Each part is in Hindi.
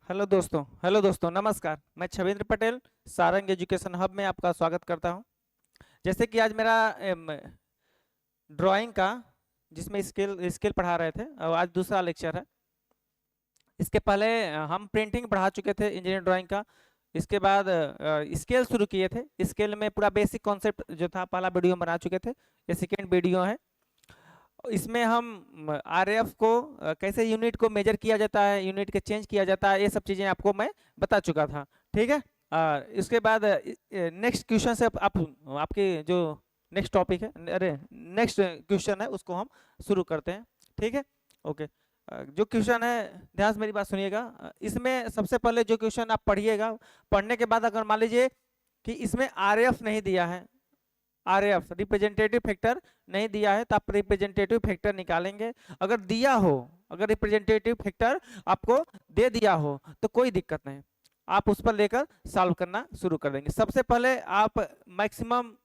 हेलो दोस्तों, नमस्कार। मैं छविंद्र पटेल सारंग एजुकेशन हब में आपका स्वागत करता हूं। जैसे कि आज मेरा ड्राइंग का, जिसमें स्केल स्केल पढ़ा रहे थे, और आज दूसरा लेक्चर है। इसके पहले हम प्रिंटिंग पढ़ा चुके थे, इंजीनियर ड्राइंग का। इसके बाद स्केल शुरू किए थे। स्केल में पूरा बेसिक कॉन्सेप्ट जो था, पहला वीडियो बना चुके थे। ये सेकेंड वीडियो है। इसमें हम आरएफ को कैसे यूनिट को मेजर किया जाता है, यूनिट के चेंज किया जाता है, ये सब चीज़ें आपको मैं बता चुका था। ठीक है। इसके बाद नेक्स्ट क्वेश्चन से आपके जो नेक्स्ट टॉपिक है, अरे नेक्स्ट क्वेश्चन है, उसको हम शुरू करते हैं। ठीक है। ओके। जो क्वेश्चन है, ध्यान से मेरी बात सुनिएगा। इसमें सबसे पहले जो क्वेश्चन आप पढ़िएगा, पढ़ने के बाद अगर मान लीजिए कि इसमें आरएफ नहीं दिया है, आरएफ रिप्रेजेंटेटिव फैक्टर नहीं दिया है, तो आप रिप्रेजेंटेटिव फैक्टर निकालेंगे। अगर दिया हो, अगर रिप्रेजेंटेटिव फैक्टर आपको दे दिया हो तो कोई दिक्कत नहीं, आप उस पर लेकर सॉल्व करना शुरू कर देंगे। सबसे पहले आप मैक्सिमम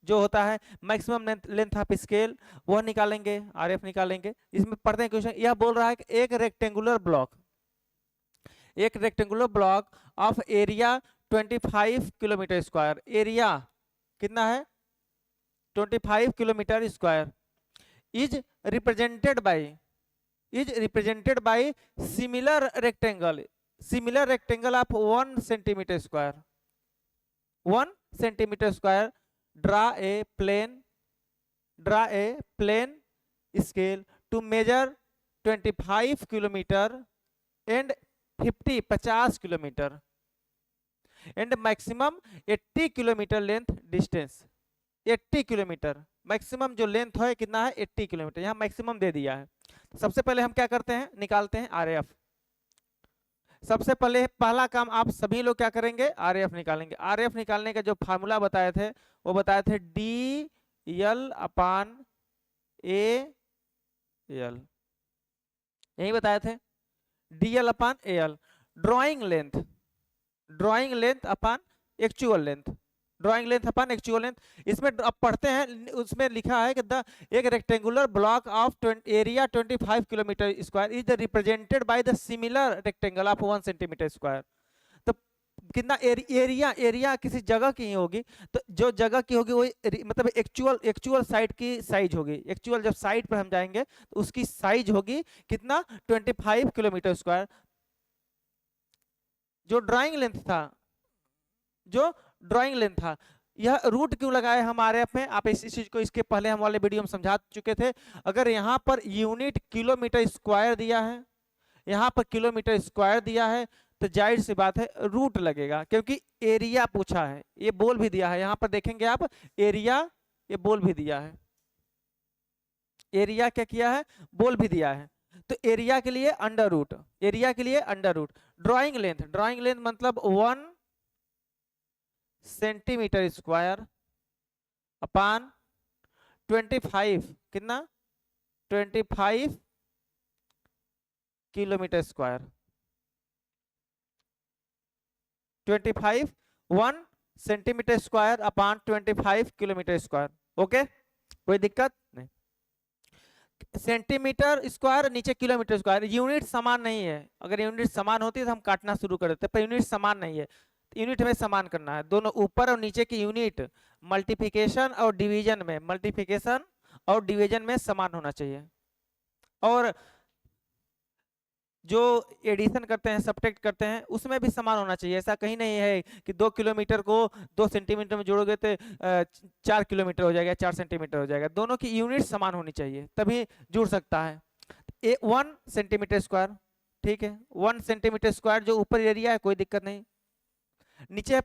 जो होता है, मैक्सिमम लेंथ ऑफ स्केल, वह निकालेंगे, आरएफ निकालेंगे। इसमें पढ़ते हैं क्वेश्चन। यह बोल रहा है कि एक rectangular block of area 25 kilometre square, एरिया कितना है 25 kilometre square, is represented by similar rectangle of 1 centimetre square, 1 centimetre square. Draw a plain scale to measure 25 kilometre and 50 kilometre and maximum 80 kilometre length distance. 80 kilometre maximum जो लेंथ है कितना है, 80 किलोमीटर, यहाँ मैक्सिमम दे दिया है। सबसे पहले हम क्या करते हैं, निकालते हैं आरएफ। सबसे पहले पहला काम आप सभी लोग क्या करेंगे, आरएफ निकालेंगे। आरएफ निकालने का जो फार्मूला बताए थे, वो बताए थे D L upon A L, यही बताए थे, D L upon A L. Drawing length upon actual length, drawing length upon actual length. इसमें अब पढ़ते हैं, उसमें लिखा है कि एक rectangular block of area 25 kilometre square is represented by the similar rectangle of 1 centimetre square. तो कितना एरिया किसी जगह की ही होगी, तो जो जगह की होगी वो मतलब एक्चुअल साइड की साइज होगी। एक्चुअल जब साइड पर हम जाएंगे तो उसकी साइज होगी कितना, 25 किलोमीटर स्क्वायर। जो ड्राइंग लेंथ था, जो ड्राइंग लेंथ था, यह रूट क्यों लगाए हम आरएफ में, आप इस चीज को इसके पहले हम वाले वीडियो में समझा चुके थे। अगर यहाँ पर यूनिट किलोमीटर स्क्वायर दिया है, यहाँ पर किलोमीटर स्क्वायर दिया है, तो जाहिर सी बात है रूट लगेगा, क्योंकि एरिया पूछा है, ये बोल भी दिया है। यहाँ पर देखेंगे आप, एरिया ये बोल भी दिया है, एरिया क्या किया है, बोल भी दिया है। तो एरिया के लिए अंडर रूट, एरिया के लिए अंडर रूट। ड्राइंग लेंथ मतलब 1 सेंटीमीटर स्क्वायर अपान 25, कितना 25 kilometre square, 25 1 centimetre square upon 25 kilometre square. Okay, कोई दिक्कत नहीं। सेंटीमीटर स्क्वायर नीचे किलोमीटर स्क्वायर, यूनिट समान नहीं है। अगर यूनिट समान होती है तो हम काटना शुरू कर देते, पर यूनिट समान नहीं है। यूनिट हमें समान करना है, दोनों ऊपर और नीचे की यूनिट मल्टीप्लिकेशन और डिवीजन में समान होना चाहिए। और जो एडिशन करते हैं, सब्ट्रैक्ट करते हैं, उसमें भी समान होना चाहिए। ऐसा कहीं नहीं है कि 2 किलोमीटर को 2 सेंटीमीटर में जोड़ोगे तो 4 किलोमीटर हो जाएगा, 4 सेंटीमीटर हो जाएगा। दोनों की यूनिट समान होनी चाहिए, तभी जुड़ सकता है। 1 सेंटीमीटर स्क्वायर, ठीक है, 1 सेंटीमीटर स्क्वायर जो ऊपर एरिया है, कोई दिक्कत नहीं। नीचे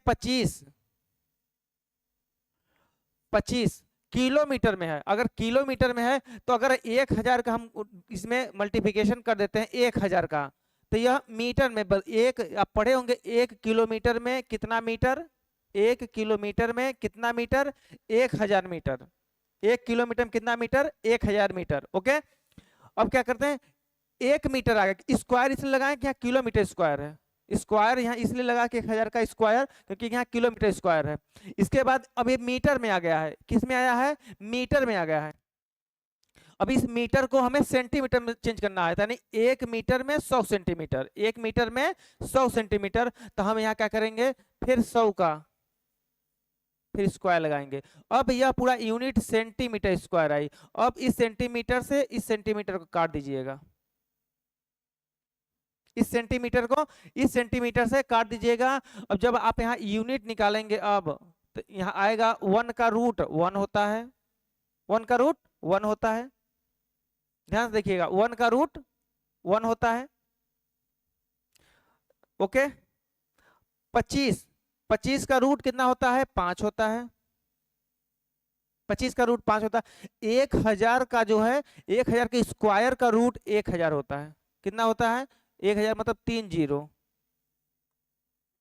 25 किलोमीटर में है। अगर किलोमीटर में है तो अगर 1000 का हम इसमें मल्टीप्लिकेशन कर देते हैं 1000 का, तो यह मीटर में एक आप पढ़े होंगे, 1 किलोमीटर में कितना मीटर, 1 किलोमीटर में कितना मीटर, 1000 मीटर। 1 किलोमीटर में कितना मीटर, 1000 मीटर। ओके, अब क्या करते हैं, 1 मीटर आ गया, स्क्वायर इसलिए लगाएं कि यहाँ किलोमीटर स्क्वायर है। स्क्वायर यहाँ इसलिए लगा कि 1000 का स्क्वायर, क्योंकि यहाँ किलोमीटर स्क्वायर है। इसके बाद अब ये मीटर में आ गया है, किस में आया है, मीटर में आ गया है। अब इस मीटर को हमें सेंटीमीटर में चेंज करना है, यानी 1 मीटर में 100 सेंटीमीटर, 1 मीटर में 100 सेंटीमीटर। तो हम यहाँ क्या करेंगे, फिर 100 का फिर स्क्वायर लगाएंगे। अब यह पूरा यूनिट सेंटीमीटर स्क्वायर आई। अब इस सेंटीमीटर से इस सेंटीमीटर को काट दीजिएगा, इस सेंटीमीटर को इस सेंटीमीटर से काट दीजिएगा। अब जब आप यहाँ यूनिट निकालेंगे, अब तो यहाँ आएगा 1 का रूट 1 होता है, 1 का रूट 1 होता है, ध्यान से देखिएगा, 1 का रूट 1 होता है। ओके, 25 का रूट कितना होता है, 5 होता है, 25 का रूट 5 होता है। 1000 का जो है, 1000 के स्क्वायर का रूट 1000 होता है, कितना होता है, 1000 मतलब 3 जीरो।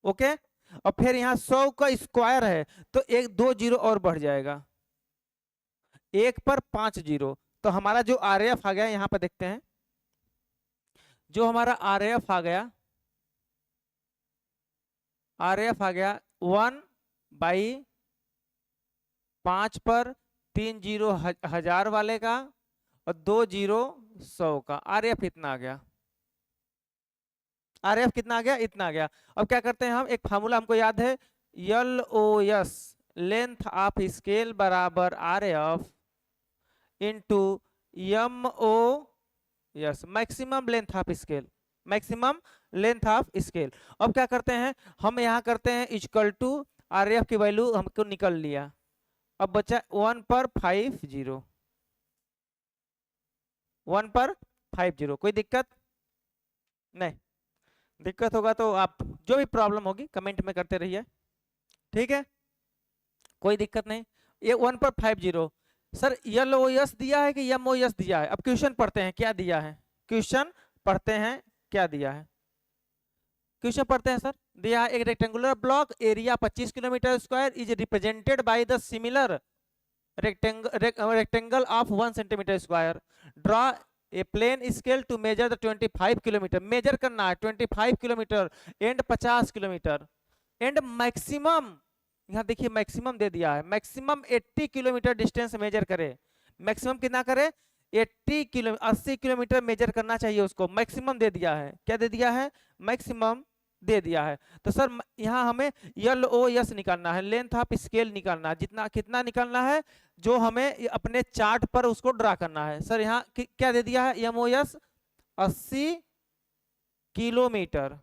ओके, और फिर यहाँ 100 का स्क्वायर है तो 2 जीरो और बढ़ जाएगा, 1 पर 5 जीरो। तो हमारा जो आरएएफ आ गया, यहाँ पर देखते हैं, जो हमारा आरएएफ आ गया, आरएएफ आ गया 1/5 पर 3 जीरो 1000 वाले का और 2 जीरो 100 का। आरएएफ इतना आ गया, आरएएफ कितना आ गया, इतना आ गया। अब क्या करते हैं हम, एक फार्मूला हमको याद है, LOS लेंथ ऑफ स्केल बराबर RAF into MOS maximum length of scale, maximum length of scale. अब क्या करते हैं हम, यहाँ करते हैं इक्वल टू, आरएएफ की वैल्यू हमको निकल लिया, अब बचा 1 पर 50, 1 पर 50। कोई दिक्कत नहीं, दिक्कत होगा तो आप जो भी प्रॉब्लम होगी कमेंट में करते रहिए, ठीक है, कोई दिक्कत नहीं। ये 1 पर 50, सर LOS दिया है कि MOS दिया है? अब क्वेश्चन पढ़ते हैं क्या दिया है, क्वेश्चन पढ़ते हैं क्या दिया है, क्वेश्चन पढ़ते हैं सर। दिया है एक rectangular block area 25 kilometre square is represented by the similar rectangle of 1 centimeter square. Draw a plane scale to measure the 25 kilometre, measure करना है 25 kilometre and 50 kilometre and maximum, यहाँ देखिए मैक्सिमम दे दिया है, मैक्सिमम 80 किलोमीटर डिस्टेंस मेजर करे। मैक्सिमम कितना करे, 80 किलोमीटर मेजर करना चाहिए उसको, मैक्सिमम दे दिया है। क्या दे दिया है, मैक्सिमम दे दिया है। तो सर यहाँ हमें LOS निकालना है, लेंथ ऑफ स्केल निकालना है, जितना कितना निकालना है जो हमें अपने चार्ट पर उसको ड्रा करना है। सर यहाँ क्या दे दिया है, MOS 80 किलोमीटर,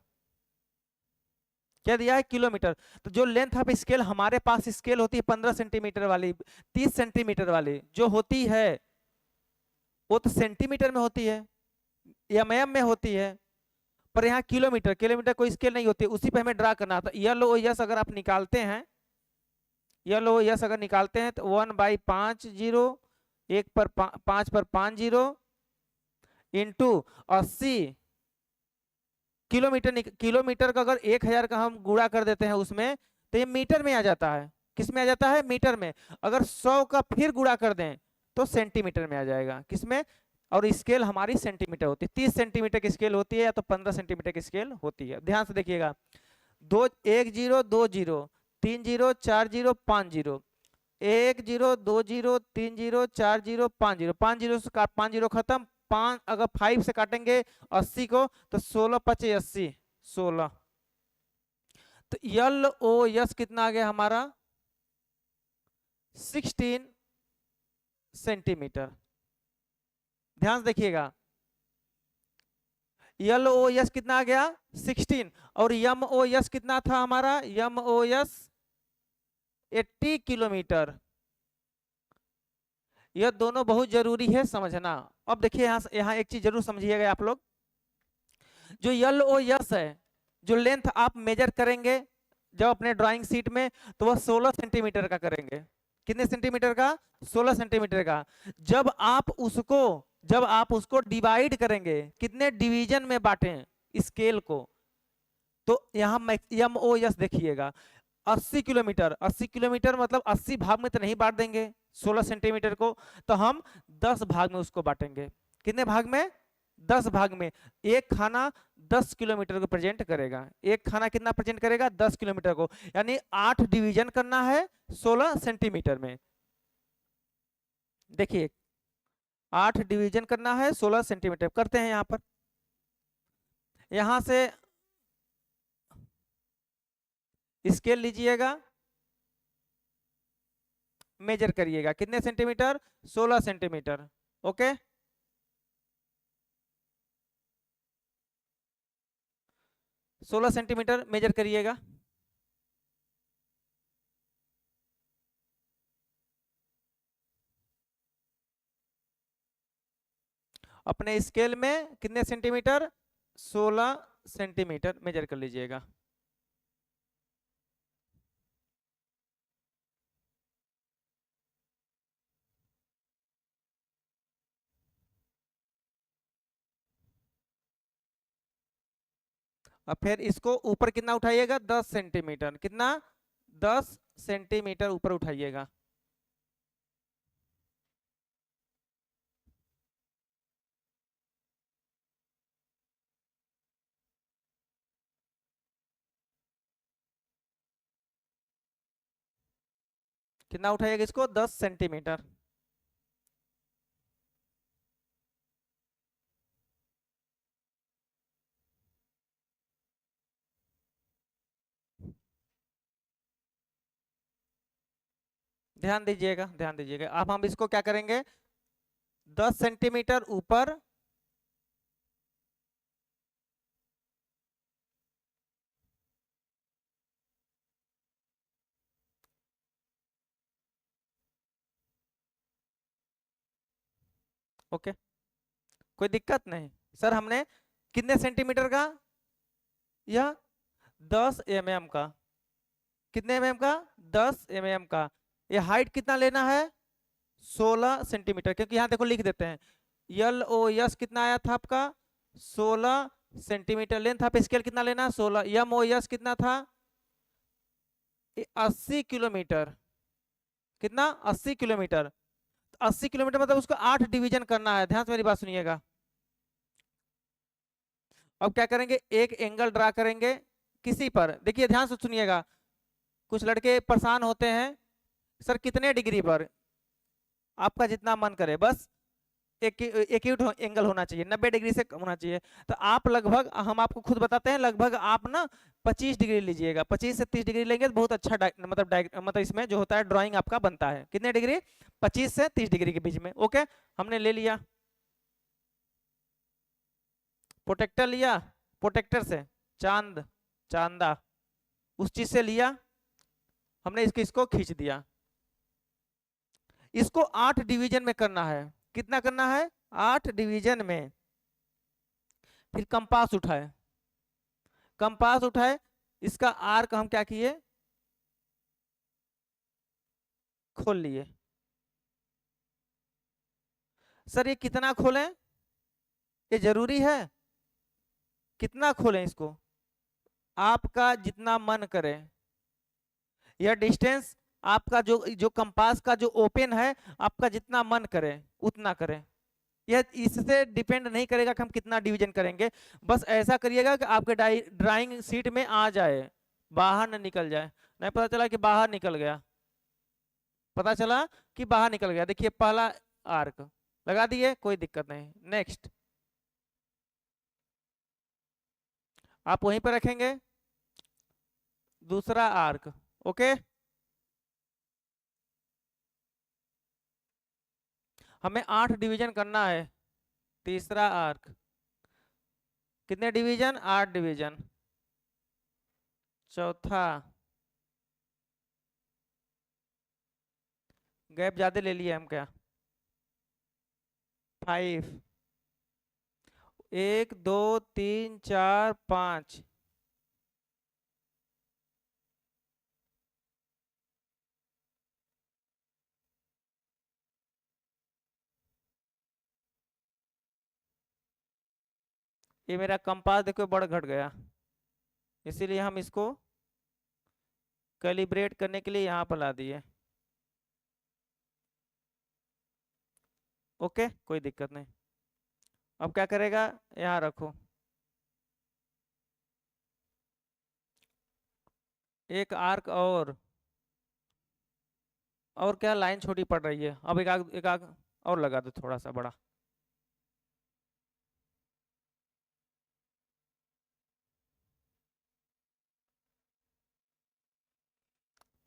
क्या दिया है, किलोमीटर। तो जो लेंथ ऑफ स्केल हमारे पास स्केल होती है 15 सेंटीमीटर वाली, 30 सेंटीमीटर वाली जो होती है, वो तो सेंटीमीटर में होती है, mm में होती है, पर यहाँ किलोमीटर, किलोमीटर कोई स्केल नहीं होती, उसी पे हमें ड्रा करना था। LOS अगर आप निकालते हैं, LOS अगर निकालते हैं तो 1/50, 1 पर 5 पर 5 जीरो इंटू 80 किलोमीटर। किलोमीटर का अगर 1000 का हम गुणा कर देते हैं उसमें, तो ये मीटर में आ जाता है, किस में आ जाता है, मीटर में। अगर 100 का फिर गुणा कर दें तो सेंटीमीटर में आ जाएगा, किसमें, और स्केल हमारी सेंटीमीटर होती है, 30 सेंटीमीटर की स्केल होती है या तो 15 सेंटीमीटर की स्केल होती है। ध्यान से देखिएगा, 1 zero 2 zero 3 zero 4 zero 5 zero, 1 zero 2 zero 3 zero 4 zero 5 zero, 5 zero से 5 जीरो खत्म, 5 अगर 5 से काटेंगे 80 को तो 16 5 80, 16। तो LOS कितना आ गया हमारा, 16 सेंटीमीटर। ध्यान से देखिएगा, LOS कितना आ गया, 16, और MOS कितना था हमारा, MOS 80 किलोमीटर। यह दोनों बहुत जरूरी है समझना। अब देखिए यहाँ एक चीज जरूर समझिएगा आप लोग, जो LOS है, जो लेंथ आप मेजर करेंगे जब अपने ड्राइंग शीट में, तो वह 16 सेंटीमीटर का करेंगे। कितने सेंटीमीटर का, 16 सेंटीमीटर का। जब आप उसको डिवाइड करेंगे, कितने डिवीजन में बांटें स्केल को, तो यहाँ MOS देखिएगा 80 किलोमीटर, 80 किलोमीटर मतलब 80 भाग में तो नहीं बांट देंगे 16 सेंटीमीटर को, तो हम 10 भाग में उसको बांटेंगे। कितने भाग में, 10 भाग में। एक खाना 10 किलोमीटर को प्रेजेंट करेगा, एक खाना कितना प्रेजेंट करेगा, 10 किलोमीटर को, यानी 8 डिवीजन करना है 16 सेंटीमीटर में। देखिए 8 डिवीजन करना है 16 सेंटीमीटर, करते हैं यहाँ पर। यहां से स्केल लीजिएगा, मेजर करिएगा, कितने centimetre, 16 centimetre. Okay, 16 centimetre measure करिएगा। अपने स्केल में कितने सेंटीमीटर, 16 सेंटीमीटर मेजर कर लीजिएगा। अब फिर इसको ऊपर कितना उठाइएगा, 10 सेंटीमीटर, कितना, 10 सेंटीमीटर ऊपर उठाइएगा। कितना उठाइएगा इसको, 10 सेंटीमीटर। ध्यान दीजिएगा, ध्यान दीजिएगा। अब हम इसको क्या करेंगे, 10 सेंटीमीटर ऊपर ओके, कोई दिक्कत नहीं। सर हमने कितने सेंटीमीटर का, यह 10 mm का, कितने mm का, 10 mm का। ये हाइट कितना लेना है, 16 सेंटीमीटर, क्योंकि यहाँ देखो लिख देते हैं, LOS कितना आया था आपका, 16 सेंटीमीटर। लेंथ ऑफ स्केल कितना लेना, 16। MOS कितना था, 80 किलोमीटर, कितना, 80 किलोमीटर। 80 किलोमीटर मतलब उसको 8 डिवीजन करना है, ध्यान से मेरी बात सुनिएगा। अब क्या करेंगे, एक एंगल ड्रा करेंगे किसी पर, देखिए ध्यान से सुनिएगा। कुछ लड़के परेशान होते हैं, सर कितने डिग्री पर, आपका जितना मन करे, बस एक्यूट एंगल होना चाहिए, 90 डिग्री से कम होना चाहिए। तो आप लगभग, हम आपको खुद बताते हैं, लगभग आप ना 25 डिग्री लीजिएगा, 25 से 30 डिग्री लेंगे तो बहुत अच्छा मतलब इसमें जो होता है ड्राइंग आपका बनता है। कितने डिग्री, 25 से 30 डिग्री के बीच में। ओके, हमने ले लिया, प्रोटेक्टर लिया, प्रोटेक्टर से चांद, चांदा, उस चीज से लिया हमने, इसको खींच दिया। इसको 8 डिवीजन में करना है, कितना करना है, 8 डिवीजन में। फिर कंपास उठाए, कंपास उठाए, इसका आर्क हम क्या किए, खोल लिए। सर ये कितना खोलें, ये जरूरी है, कितना खोलें इसको, आपका जितना मन करे। यह डिस्टेंस आपका जो कंपास का जो ओपन है, आपका जितना मन करे उतना करें। यह इससे डिपेंड नहीं करेगा कि हम कितना डिवीजन करेंगे। बस ऐसा करिएगा कि आपके ड्राइंग सीट में आ जाए, बाहर न निकल जाए। नहीं पता चला कि बाहर निकल गया, पता चला कि बाहर निकल गया। देखिए पहला आर्क लगा दिए, कोई दिक्कत नहीं। नेक्स्ट आप वहीं पर रखेंगे, दूसरा आर्क। ओके, हमें 8 डिवीजन करना है, तीसरा आर्क, कितने डिवीजन, 8 डिवीजन। चौथा, गैप ज्यादा ले लिए हम क्या, 5, 1 2 3 4 5, ये मेरा कंपास देखो बड़ा घट गया, इसीलिए हम इसको कैलिब्रेट करने के लिए यहाँ पर ला दिए। ओके, कोई दिक्कत नहीं। अब क्या करेगा, यहाँ रखो, एक आर्क और क्या लाइन छोटी पड़ रही है, अब एक आग और लगा दो थोड़ा सा बड़ा।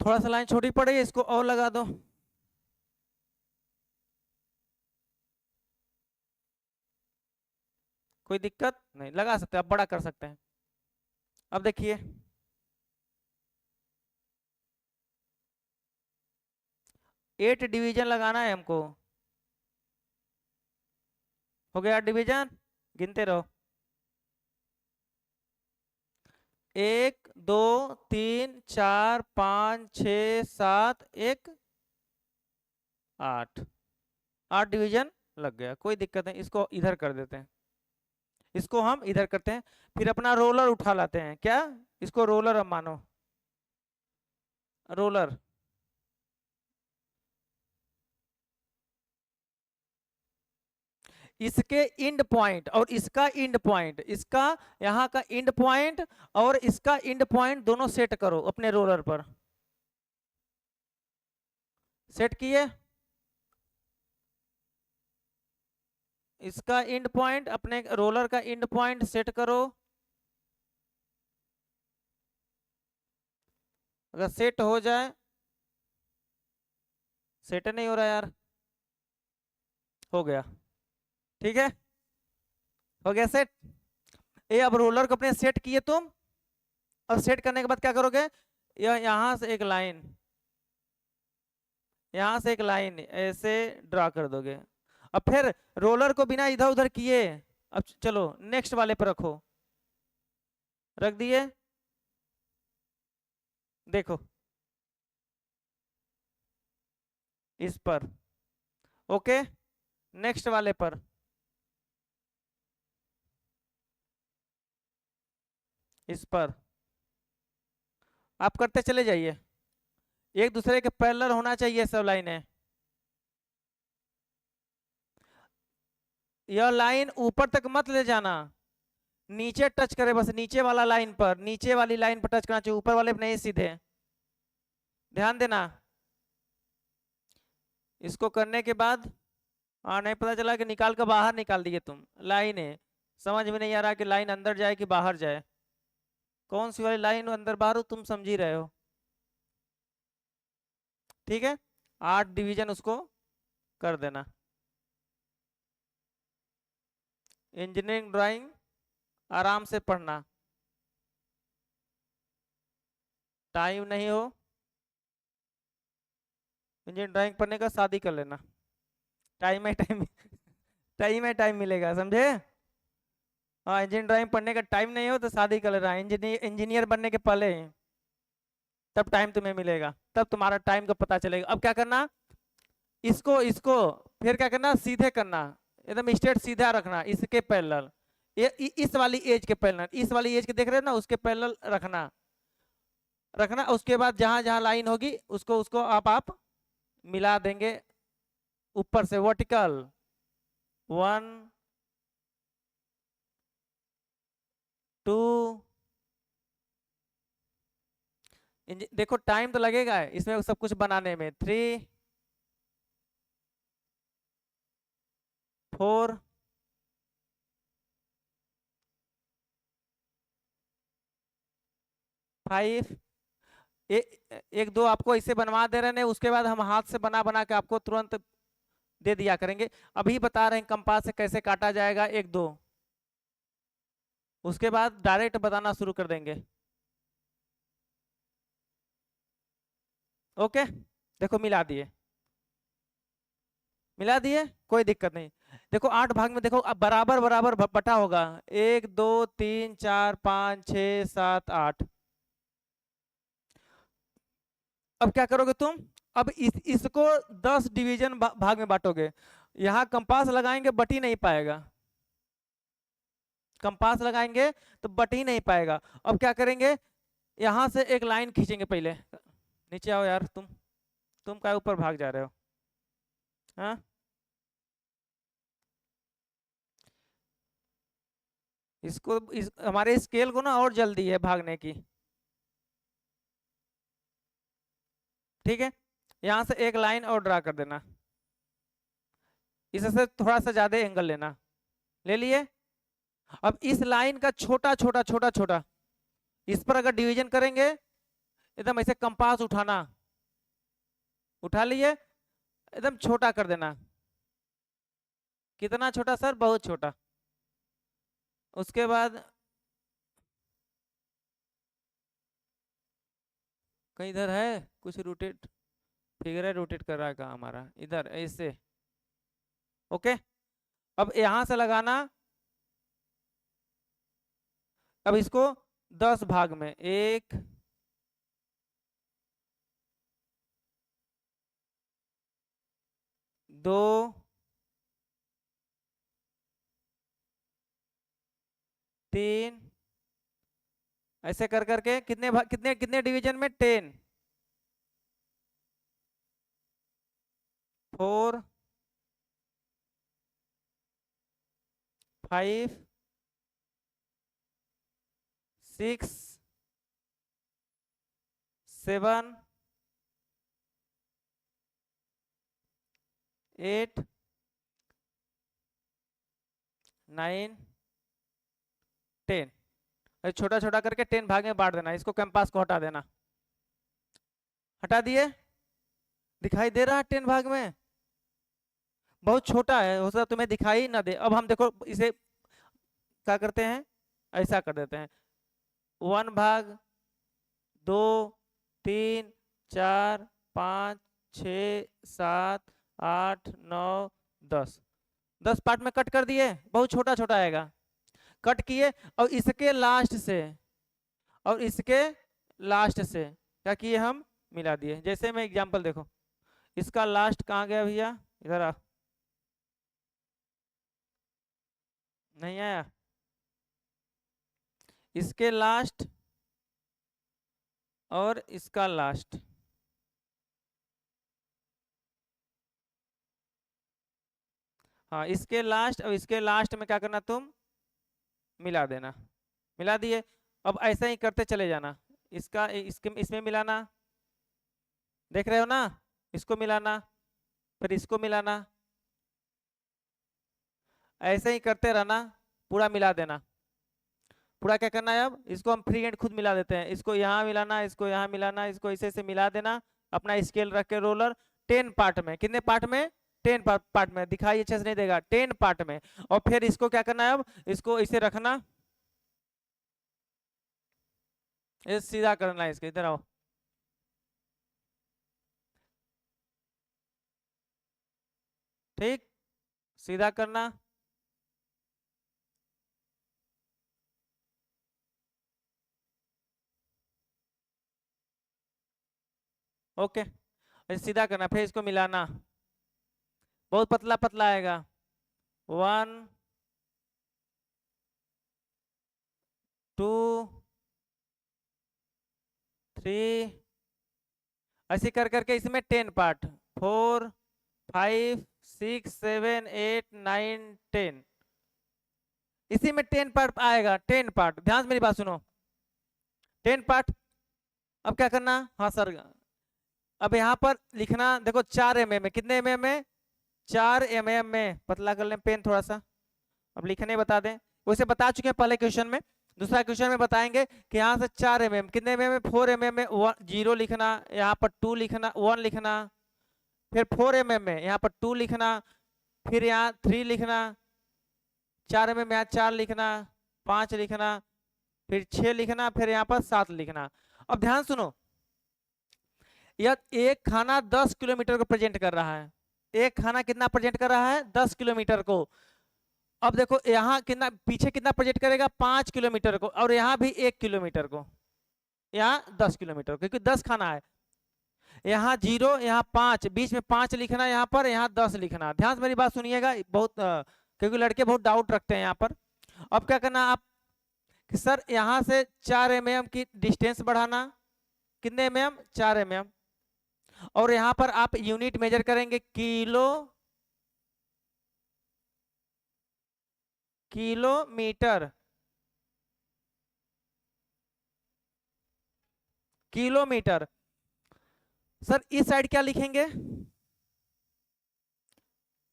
थोड़ा सा लाइन छोटी पड़ रही है, इसको और लगा दो। कोई दिक्कत नहीं, लगा सकते हैं, आप बड़ा कर सकते हैं। अब देखिए 8 डिवीजन लगाना है हमको। हो गया डिवीजन, गिनते रहो। 1 2 3 4 5 6 7 1 8। 8 डिवीजन लग गया, कोई दिक्कत नहीं, इसको इधर कर देते हैं। इसको हम इधर करते हैं, फिर अपना रोलर उठा लाते हैं। क्या, इसको रोलर अब मानो, रोलर। इसके इंड पॉइंट और इसका इंड पॉइंट, इसका यहाँ का इंड पॉइंट और इसका इंड पॉइंट दोनों सेट करो अपने रोलर पर। सेट किए, इसका इंड पॉइंट अपने रोलर का इंड पॉइंट सेट करो। अगर सेट हो जाए, सेट नहीं हो रहा यार, हो गया, ठीक है, हो गया सेट। ये अब रोलर को अपने सेट किए तुम। अब सेट करने के बाद क्या करोगे, यहां से एक लाइन, यहां से एक लाइन ऐसे ड्रा कर दोगे। अब फिर रोलर को बिना इधर उधर किए, अब चलो नेक्स्ट वाले पर रखो। रख दिए, देखो इस पर, ओके, नेक्स्ट वाले पर, इस पर आप करते चले जाइए। एक दूसरे के पैरेलल होना चाहिए सब लाइनें। यह लाइन ऊपर तक मत ले जाना, नीचे टच करे बस, नीचे वाला लाइन पर, नीचे वाली लाइन पर टच करना चाहिए, ऊपर वाले पर नहीं, सीधे ध्यान देना। इसको करने के बाद नहीं पता चला कि निकाल कर बाहर निकाल दिए तुम लाइन है। समझ में नहीं आ रहा कि लाइन अंदर जाए कि बाहर जाए, कौन सी वाली लाइन अंदर बाहर हो, तुम समझ ही रहे हो। ठीक है, 8 डिवीजन उसको कर देना। इंजीनियरिंग ड्राइंग आराम से पढ़ना, टाइम नहीं हो इंजीनियरिंग ड्राइंग पढ़ने का, शादी कर लेना, टाइम है टाइम, टाइम है टाइम मिलेगा, समझे। हाँ, इंजीनियरिंग ड्राइंग पढ़ने का टाइम नहीं हो तो शादी कर लेना, इंजीनियर बनने के पहले ही, तब टाइम तुम्हें मिलेगा, तब तुम्हारा टाइम का पता चलेगा। अब क्या करना, इसको इसको फिर क्या करना, सीधे करना, एकदम स्ट्रेट सीधा रखना, इसके पैरेलल, इस वाली एज के पैरेलल, इस वाली एज के देख रहे हो ना, उसके पैरेलल रखना, रखना। उसके बाद जहां जहां लाइन होगी उसको उसको आप मिला देंगे ऊपर से, वर्टिकल 1 2। देखो टाइम तो लगेगा इसमें सब कुछ बनाने में, 3 4 5। एक दो आपको इसे बनवा दे रहे हैं, उसके बाद हम हाथ से बना बना के आपको तुरंत दे दिया करेंगे। अभी बता रहे हैं कंपास से कैसे काटा जाएगा, एक दो, उसके बाद डायरेक्ट बताना शुरू कर देंगे। ओके, देखो मिला दिए, मिला दिए, कोई दिक्कत नहीं। देखो 8 भाग में देखो अब बराबर बराबर बटा होगा, 1 2 3 4 5 6 7 8। अब क्या करोगे तुम, अब इसको 10 डिवीजन भाग में बांटोगे। यहाँ कंपास लगाएंगे बट ही नहीं पाएगा, कंपास लगाएंगे तो बट ही नहीं पाएगा। अब क्या करेंगे, यहां से एक लाइन खींचेंगे पहले। नीचे आओ यार, तुम क्या ऊपर भाग जा रहे हो, हाँ। हमारे स्केल को ना और जल्दी है भागने की, ठीक है। यहां से एक लाइन और ड्रा कर देना, इससे थोड़ा सा ज्यादा एंगल लेना, ले लिए। अब इस लाइन का छोटा छोटा छोटा छोटा, इस पर अगर डिवीजन करेंगे एकदम ऐसे कंपास उठाना, उठा लिए, एकदम छोटा कर देना। कितना छोटा सर? बहुत छोटा। उसके बाद कहीं इधर है कुछ रोटेट, फिगर है रोटेट कर रहा है कहाँ हमारा, इधर ऐसे। ओके, अब यहां से लगाना। अब इसको 10 भाग में, 1 2 3, ऐसे कर करके कितने कितने कितने डिवीजन में? 10, 4 5 6 7 8 9 10। छोटा छोटा करके 10 भाग में बांट देना। इसको कैंपास को हटा देना, हटा दिए। दिखाई दे रहा है 10 भाग में? बहुत छोटा है, हो सकता तुम्हें दिखाई ना दे। अब हम देखो इसे क्या करते हैं, ऐसा कर देते हैं। 1 भाग 2 3 4 5 6 7 8 9 10, 10 पार्ट में कट कर दिए। बहुत छोटा छोटा आएगा, कट किए। और इसके लास्ट से और इसके लास्ट से क्या किए हम? मिला दिए। जैसे मैं एग्जांपल देखो, इसका लास्ट कहाँ गया भैया? इधर आ, नहीं आया। इसके लास्ट और इसका लास्ट, हाँ इसके लास्ट और इसके लास्ट में क्या करना तुम? मिला देना। मिला दिए। अब ऐसा ही करते चले जाना। इसका इसके इसमें मिलाना, देख रहे हो ना? इसको मिलाना, फिर इसको मिलाना, ऐसे ही करते रहना, पूरा मिला देना। पूरा क्या करना है? अब इसको हम फ्री हैंड खुद मिला देते हैं। इसको यहाँ मिलाना, इसको यहाँ मिलाना, इसको ऐसे ऐसे मिला देना। अपना स्केल रख के रोलर 10 पार्ट में, कितने पार्ट में? 10 पार्ट में। दिखाई अच्छे से नहीं देगा, 10 पार्ट में। और फिर इसको क्या करना है? अब इसको इसे रखना, ये सीधा करना है। इसके इधर आओ, ठीक, सीधा करना। ओके, सीधा करना, फिर इसको मिलाना। बहुत पतला पतला आएगा। 1 2 3, ऐसे कर करके इसमें 10 पार्ट, 4 5 6 7 8 9 10, इसी में 10 पार्ट आएगा। 10 पार्ट, ध्यान से मेरी बात सुनो, 10 पार्ट। अब क्या करना? हाँ सर, अब यहाँ पर लिखना, देखो 4 mm में, कितने mm में? 4 mm में। पतला कर लें पेन थोड़ा सा, अब लिखने बता दें। वैसे बता चुके हैं पहले क्वेश्चन में, दूसरा क्वेश्चन में बताएंगे कि यहाँ से 4 mm, कितने mm में? 4 mm में 0 लिखना, यहाँ पर 2 लिखना, 1 लिखना, फिर 4 mm में यहाँ पर 2 लिखना, फिर यहाँ 3 लिखना, 4 mm में यहाँ 4 लिखना, 5 लिखना, फिर 6 लिखना, फिर यहाँ पर 7 लिखना। अब ध्यान सुनो, यह एक खाना 10 किलोमीटर को प्रेजेंट कर रहा है। एक खाना कितना प्रेजेंट कर रहा है? 10 किलोमीटर को। अब देखो यहाँ कितना पीछे कितना प्रोजेक्ट करेगा? 5 किलोमीटर को, और यहाँ भी 1 किलोमीटर को, यहाँ 10 किलोमीटर, क्योंकि 10 खाना है। यहाँ 0, यहाँ 5, बीच में 5 लिखना, यहाँ पर यहाँ 10 लिखना। ध्यान से मेरी बात सुनिएगा, बहुत क्योंकि लड़के बहुत डाउट रखते हैं यहाँ पर। अब क्या करना आप कि सर यहाँ से 4 mm की डिस्टेंस बढ़ाना, कितने mm? 4 mm। और यहाँ पर आप यूनिट मेजर करेंगे, किलोमीटर, किलोमीटर। सर इस साइड क्या लिखेंगे?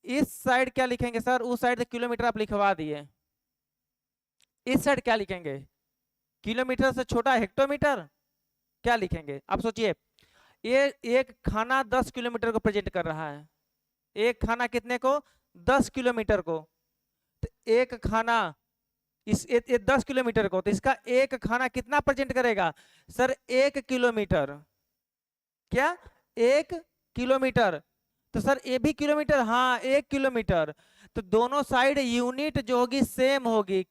इस साइड क्या लिखेंगे सर? उस साइड किलोमीटर आप लिखवा दिए, इस साइड क्या लिखेंगे? किलोमीटर से छोटा हेक्टोमीटर, क्या लिखेंगे आप सोचिए। ये एक खाना 10 किलोमीटर को प्रेजेंट कर रहा है, एक खाना कितने को? 10 किलोमीटर को। तो एक खाना ये 10 किलोमीटर को, तो इसका एक खाना कितना प्रेजेंट करेगा सर? 1 किलोमीटर। क्या? 1 किलोमीटर। तो सर ये भी किलोमीटर, हाँ 1 किलोमीटर। तो दोनों साइड यूनिट जो होगी सेम होगी,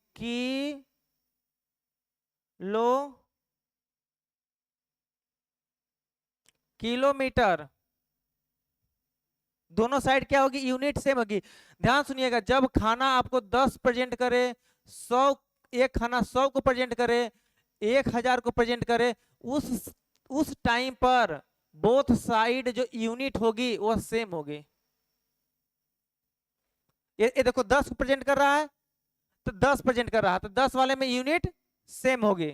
किलोमीटर। दोनों साइड क्या होगी? यूनिट सेम होगी। ध्यान सुनिएगा, जब खाना आपको 10 प्रेजेंट करे, 100, एक खाना 100 को प्रेजेंट करे, 1000 को प्रेजेंट करे, उस टाइम पर बोथ साइड जो यूनिट होगी वो सेम होगी। ये देखो 10 को प्रेजेंट कर रहा है, तो 10 प्रेजेंट कर रहा है, तो 10 वाले में यूनिट सेम होगी।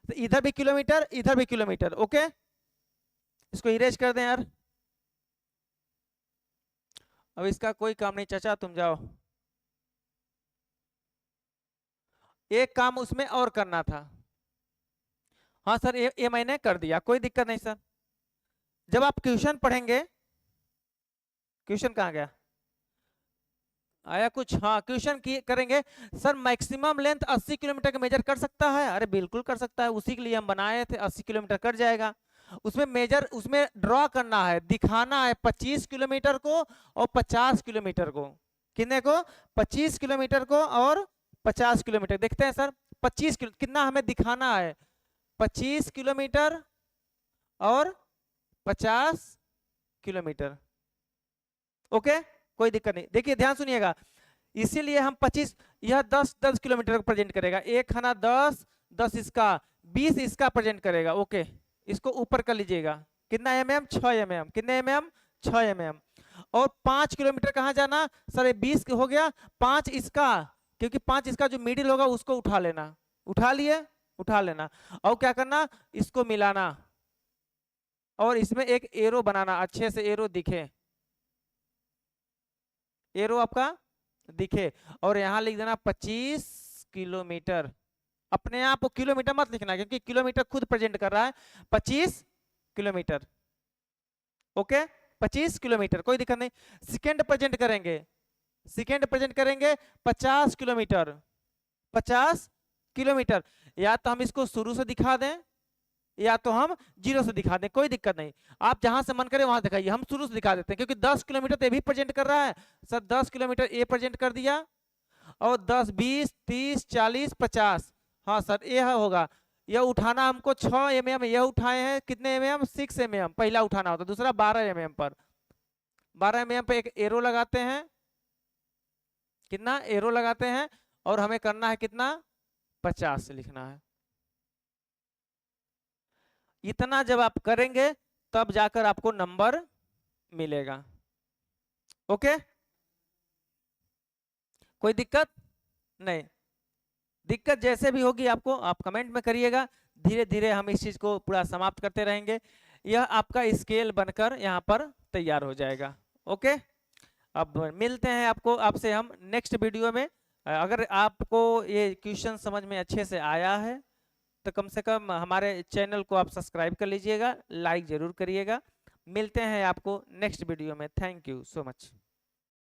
तो इधर भी किलोमीटर, इधर भी किलोमीटर। ओके, इसको इरेज कर दें यार, अब इसका कोई काम नहीं। चाचा तुम जाओ, एक काम उसमें और करना था। हाँ सर ये मैंने कर दिया, कोई दिक्कत नहीं सर। जब आप क्वेश्चन पढ़ेंगे, क्वेश्चन कहाँ गया? आया कुछ? हाँ क्वेश्चन करेंगे सर, मैक्सिमम लेंथ 80 किलोमीटर का मेजर कर सकता है। अरे बिल्कुल कर सकता है, उसी के लिए हम बनाए थे, 80 किलोमीटर कर जाएगा। उसमें मेजर, उसमें ड्रॉ करना है, दिखाना है 25 किलोमीटर को और 50 किलोमीटर को। कितने को? 25 किलोमीटर को और 50 किलोमीटर। देखते हैं सर, 25 कितना हमें दिखाना है? 25 किलोमीटर और 50 किलोमीटर। ओके, कोई दिक्कत नहीं। देखिए ध्यान सुनिएगा, इसीलिए हम 25, यह 10 किलोमीटर को प्रेजेंट करेगा, एक खाना 10, 10 इसका, 20 इसका प्रेजेंट करेगा। ओके, इसको ऊपर कर लीजिएगा। कितना mm? 6 mm। कितने mm? 6 mm। और 5 किलोमीटर कहाँ जाना सर? 20 हो गया, 5 इसका, क्योंकि 5 इसका जो मिडिल होगा उसको उठा लेना। उठा लिए? उठा लेना। और क्या करना? इसको मिलाना और इसमें एक एरो बनाना, अच्छे से एरो दिखे, एरो आपका दिखे, और यहां लिख देना 25 किलोमीटर। अपने आप को किलोमीटर मत लिखना, क्योंकि किलोमीटर खुद प्रेजेंट कर रहा है 25 किलोमीटर। ओके, 25 किलोमीटर, कोई दिक्कत नहीं। सेकेंड प्रेजेंट करेंगे, सेकेंड प्रेजेंट करेंगे 50 किलोमीटर, 50 किलोमीटर। या तो हम इसको शुरू से दिखा दें या तो हम जीरो से दिखा दें, कोई दिक्कत नहीं। आप जहां से मन करे वहां दिखाइए, हम शुरू से दिखा देते हैं, क्योंकि 10 किलोमीटर तो ये भी प्रेजेंट कर रहा है सर। 10 किलोमीटर ये प्रेजेंट कर दिया, और 10, 20, 30, 40, 50। हाँ सर ये होगा। यह उठाना हमको 6 mm, यह उठाए हैं कितने mm? 6 mm पहला उठाना होता, दूसरा 12 mm पर। 12 mm पे एक एरो लगाते हैं, कितना एरो लगाते हैं, और हमें करना है कितना? 50 लिखना है। इतना जब आप करेंगे तब जाकर आपको नंबर मिलेगा। ओके, कोई दिक्कत नहीं। दिक्कत जैसे भी होगी आपको, आप कमेंट में करिएगा, धीरे धीरे हम इस चीज को पूरा समाप्त करते रहेंगे। यह आपका स्केल बनकर यहाँ पर तैयार हो जाएगा। ओके, अब मिलते हैं आपसे हम नेक्स्ट वीडियो में। अगर आपको ये क्वेश्चन समझ में अच्छे से आया है तो कम से कम हमारे चैनल को आप सब्सक्राइब कर लीजिएगा, लाइक जरूर करिएगा। मिलते हैं आपको नेक्स्ट वीडियो में। Thank you so much.